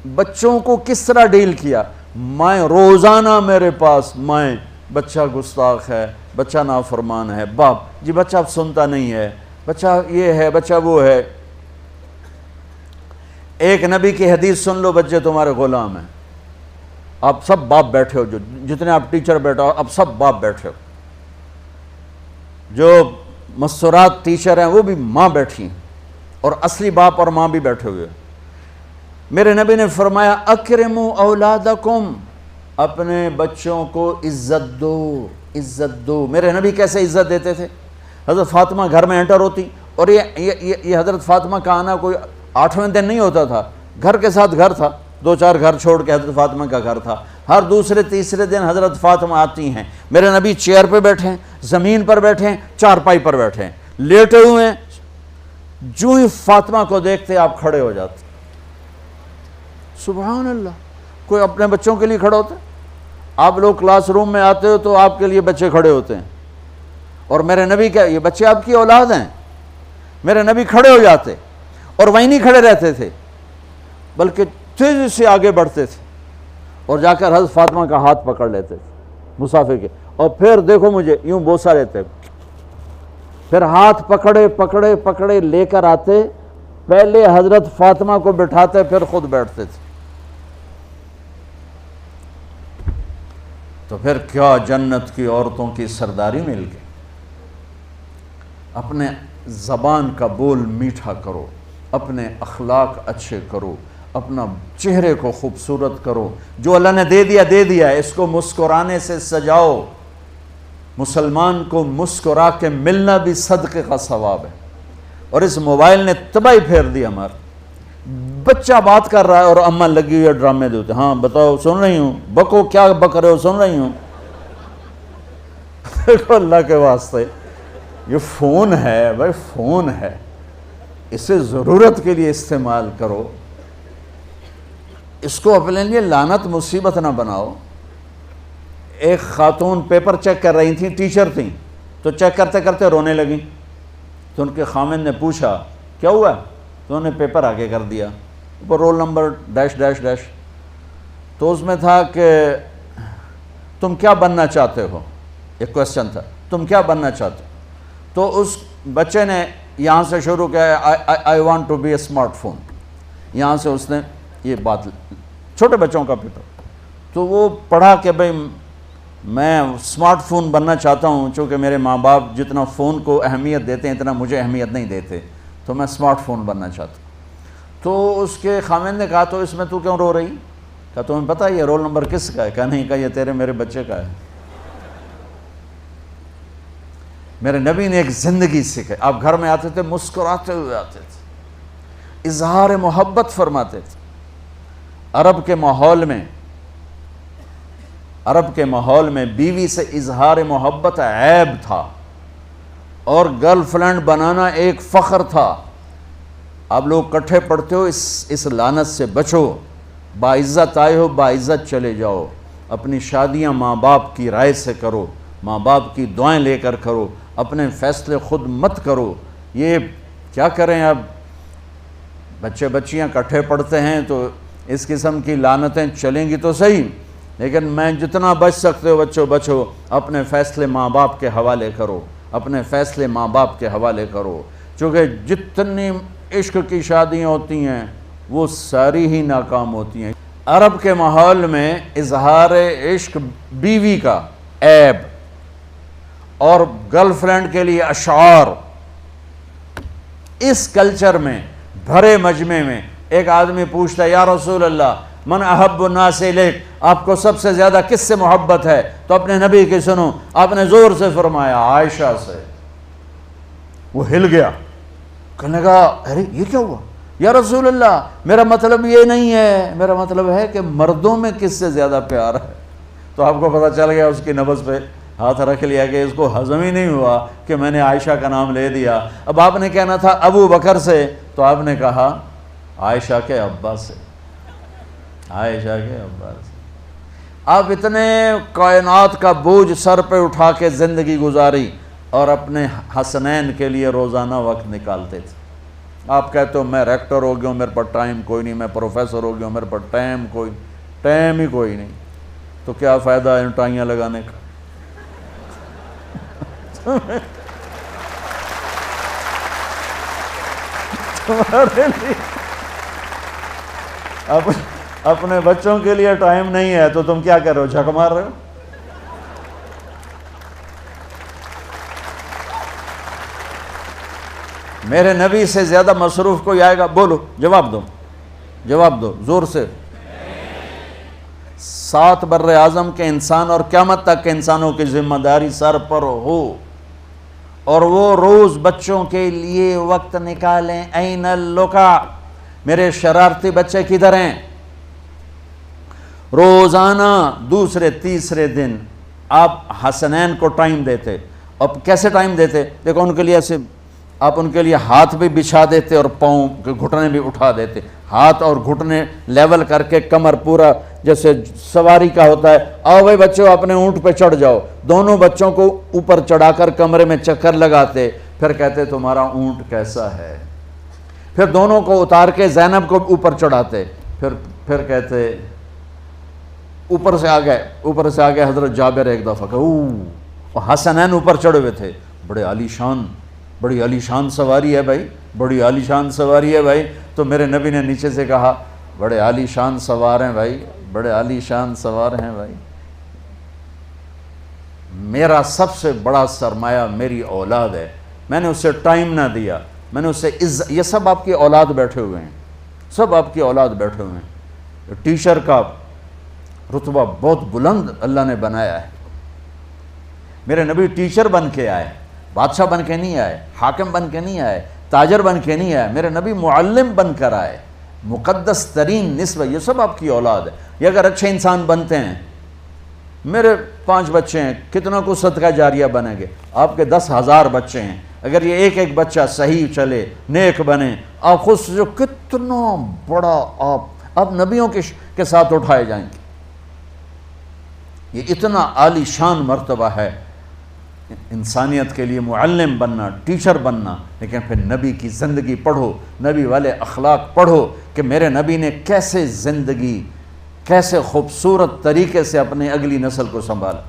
بچوں کو کس طرح ڈیل کیا؟ میں روزانہ میرے پاس بچہ گستاخ ہے، بچہ نافرمان ہے، باپ جی بچہ اب سنتا نہیں ہے، بچہ یہ ہے، بچہ وہ ہے۔ ایک نبی کی حدیث سن لو، بچے تمہارے غلام ہیں، آپ سب باپ بیٹھے ہو، جو جتنے آپ ٹیچر بیٹھا ہو اب سب باپ بیٹھے ہو، جو مستورات ٹیچر ہیں وہ بھی ماں بیٹھی ہیں، اور اصلی باپ اور ماں بھی بیٹھے ہوئے۔ میرے نبی نے فرمایا اکرموا اولادکم، اپنے بچوں کو عزت دو، عزت دو۔ میرے نبی کیسے عزت دیتے تھے؟ حضرت فاطمہ گھر میں انٹر ہوتی، اور یہ حضرت فاطمہ کا آنا کوئی 8ویں دن نہیں ہوتا تھا، گھر کے ساتھ گھر تھا، 2-4 گھر چھوڑ کے حضرت فاطمہ کا گھر تھا، ہر دوسرے تیسرے دن حضرت فاطمہ آتی ہیں، میرے نبی چیئر پہ بیٹھے ہیں، زمین پر بیٹھے ہیں، چارپائی پر بیٹھے ہیں، لیٹے ہوئے ہیں، جو ہی فاطمہ کو دیکھتے آپ کھڑے ہو جاتے۔ سبحان اللہ، کوئی اپنے بچوں کے لیے کھڑا ہوتا ہے؟ آپ لوگ کلاس روم میں آتے ہو تو آپ کے لیے بچے کھڑے ہوتے ہیں، اور میرے نبی کیا یہ بچے آپ کی اولاد ہیں؟ میرے نبی کھڑے ہو جاتے، اور وہیں نہیں کھڑے رہتے تھے بلکہ تیزی سے آگے بڑھتے تھے، اور جا کر حضرت فاطمہ کا ہاتھ پکڑ لیتے تھے مسافر کے، اور پھر دیکھو مجھے یوں بوسہ لیتے، پھر ہاتھ پکڑے پکڑے پکڑے لے کر آتے، پہلے حضرت فاطمہ کو بٹھاتے پھر خود بیٹھتے تھے۔ تو پھر کیا جنت کی عورتوں کی سرداری مل گئی۔ اپنے زبان کا بول میٹھا کرو، اپنے اخلاق اچھے کرو، اپنا چہرے کو خوبصورت کرو، جو اللہ نے دے دیا ہے، اس کو مسکرانے سے سجاؤ۔ مسلمان کو مسکرا کے ملنا بھی صدقے کا ثواب ہے، اور اس موبائل نے تباہی پھیر دی ہمارا۔ بچہ بات کر رہا ہے اور اماں لگی ہوئی ہے ڈرامے دیتے، ہاں بتاؤ سن رہی ہوں، بکو کیا بک رہے ہو، سن رہی ہوں۔ دیکھو اللہ کے واسطے، یہ فون ہے بھائی، فون ہے، اسے ضرورت کے لیے استعمال کرو، اس کو اپنے لیے لعنت مصیبت نہ بناؤ۔ ایک خاتون پیپر چیک کر رہی تھیں، ٹیچر تھیں، تو چیک کرتے کرتے رونے لگیں، تو ان کے خامند نے پوچھا کیا ہوا؟ تو انہوں نے پیپر آگے کر دیا، اوپر roll number dash dash dash, تو اس میں تھا کہ تم کیا بننا چاہتے ہو، ایک کویسچن تھا، تم کیا بننا چاہتے ہو؟ تو اس بچے نے یہاں سے شروع کیا، I want to be a smartphone, یہاں سے اس نے یہ بات، چھوٹے بچوں کا پیپر، تو وہ پڑھا کہ بھئی میں اسمارٹ فون بننا چاہتا ہوں، چونکہ میرے ماں باپ جتنا فون کو اہمیت دیتے ہیں اتنا مجھے اہمیت نہیں دیتے، تو میں اسمارٹ فون بننا چاہتا ہوں۔ تو اس کے خامند نے کہا تو اس میں تو کیوں رو رہی؟ کہا تمہیں پتہ ہے یہ رول نمبر کس کا ہے؟ کہا نہیں، کہا یہ تیرے میرے بچے کا ہے۔ میرے نبی نے ایک زندگی سکھائی، آپ گھر میں آتے تھے مسکراتے ہوئے آتے تھے، اظہار محبت فرماتے تھے۔ عرب کے ماحول میں بیوی سے اظہار محبت عیب تھا، اور گرل فرینڈ بنانا ایک فخر تھا۔ آپ لوگ کٹھے پڑھتے ہو، اس لعنت سے بچو، باعزت آئے ہو باعزت چلے جاؤ، اپنی شادیاں ماں باپ کی رائے سے کرو، ماں باپ کی دعائیں لے کر کرو، اپنے فیصلے خود مت کرو۔ یہ کیا کریں، اب بچے بچیاں کٹھے پڑھتے ہیں تو اس قسم کی لعنتیں چلیں گی تو صحیح، لیکن میں جتنا بچ سکتے ہو بچو بچو، اپنے فیصلے ماں باپ کے حوالے کرو، اپنے فیصلے ماں باپ کے حوالے کرو، چونکہ جتنی عشق کی شادیاں ہوتی ہیں وہ ساری ہی ناکام ہوتی ہیں۔ عرب کے ماحول میں اظہار عشق بیوی کا عیب، اور گرل فرینڈ کے لیے اشعار، اس کلچر میں بھرے مجمع میں ایک آدمی پوچھتا ہے یا رسول اللہ من احب الناس الیک، آپ کو سب سے زیادہ کس سے محبت ہے؟ تو اپنے نبی کی سنو، آپ نے زور سے فرمایا عائشہ سے۔ وہ ہل گیا، کہنے لگا ارے یہ کیا ہوا یا رسول اللہ، میرا مطلب یہ نہیں ہے، میرا مطلب ہے کہ مردوں میں کس سے زیادہ پیار ہے۔ تو آپ کو پتہ چل گیا، اس کی نبض پہ ہاتھ رکھ لیا کہ اس کو ہضم ہی نہیں ہوا کہ میں نے عائشہ کا نام لے دیا۔ اب آپ نے کہنا تھا ابو بکر سے، تو آپ نے کہا عائشہ کے ابا سے، عائشہ کے ابا سے۔ آپ اتنے کائنات کا بوجھ سر پہ اٹھا کے زندگی گزاری، اور اپنے حسنین کے لیے روزانہ وقت نکالتے تھے۔ آپ کہتے ہو میں ریکٹر ہو گیا ہوں، میرے پاس ٹائم کوئی نہیں، میں پروفیسر ہو گیا ہوں، میرے پاس ٹائم ہی کوئی نہیں، تو کیا فائدہ ہے ٹائیاں لگانے کا؟ تمہارے لیے اپنے بچوں کے لیے ٹائم نہیں ہے تو تم کیا کر رہے ہو، جھک مار رہے ہو؟ میرے نبی سے زیادہ مصروف کوئی آئے گا؟ بولو، جواب دو زور سے۔ 7 بر اعظم کے انسان اور قیامت تک کے انسانوں کی ذمہ داری سر پر ہو، اور وہ روز بچوں کے لیے وقت نکالیں۔ این اللقا، میرے شرارتی بچے کدھر ہیں؟ روزانہ دوسرے تیسرے دن آپ حسنین کو ٹائم دیتے۔ اب کیسے ٹائم دیتے؟ دیکھو ان کے لیے ایسے آپ ان کے لیے ہاتھ بھی بچھا دیتے اور پاؤں کے گھٹنے بھی اٹھا دیتے، ہاتھ اور گھٹنے لیول کر کے، کمر پورا جیسے سواری کا ہوتا ہے۔ آؤ بھائی بچوں اپنے اونٹ پہ چڑھ جاؤ، دونوں بچوں کو اوپر چڑھا کر کمرے میں چکر لگاتے، پھر کہتے تمہارا اونٹ کیسا ہے، پھر دونوں کو اتار کے زینب کو اوپر چڑھاتے، پھر کہتے اوپر سے آ گئے حضرت جابر ایک دفعہ کہ حسنین اوپر چڑھے ہوئے تھے، بڑی عالی شان سواری ہے بھائی، بڑی عالی شان سواری ہے بھائی۔ تو میرے نبی نے نیچے سے کہا بڑے عالی شان سوار ہیں بھائی، بڑے عالی شان سوار ہیں بھائی، میرا سب سے بڑا سرمایہ میری اولاد ہے، میں نے اسے ٹائم نہ دیا، میں نے اسے یہ سب آپ کی اولاد بیٹھے ہوئے ہیں، سب آپ کی اولاد بیٹھے ہوئے ہیں۔ ٹیچر کا رتبہ بہت بلند اللہ نے بنایا ہے۔ میرے نبی ٹیچر بن کے آئے، بادشاہ بن کے نہیں آئے، حاکم بن کے نہیں آئے، تاجر بن کے نہیں آئے، میرے نبی معلم بن کر آئے، مقدس ترین نسبت۔ یہ سب آپ کی اولاد ہے، یہ اگر اچھے انسان بنتے ہیں، میرے 5 بچے ہیں، کتنا کو صدقہ جاریہ بنیں گے؟ آپ کے 10,000 بچے ہیں، اگر یہ ایک بچہ صحیح چلے، نیک بنے، آپ خود سے جو کتنا بڑا آپ نبیوں کے ساتھ اٹھائے جائیں گے۔ یہ اتنا عالی شان مرتبہ ہے انسانیت کے لیے، معلم بننا، ٹیچر بننا۔ لیکن پھر نبی کی زندگی پڑھو، نبی والے اخلاق پڑھو کہ میرے نبی نے کیسے زندگی، کیسے خوبصورت طریقے سے اپنی اگلی نسل کو سنبھالا۔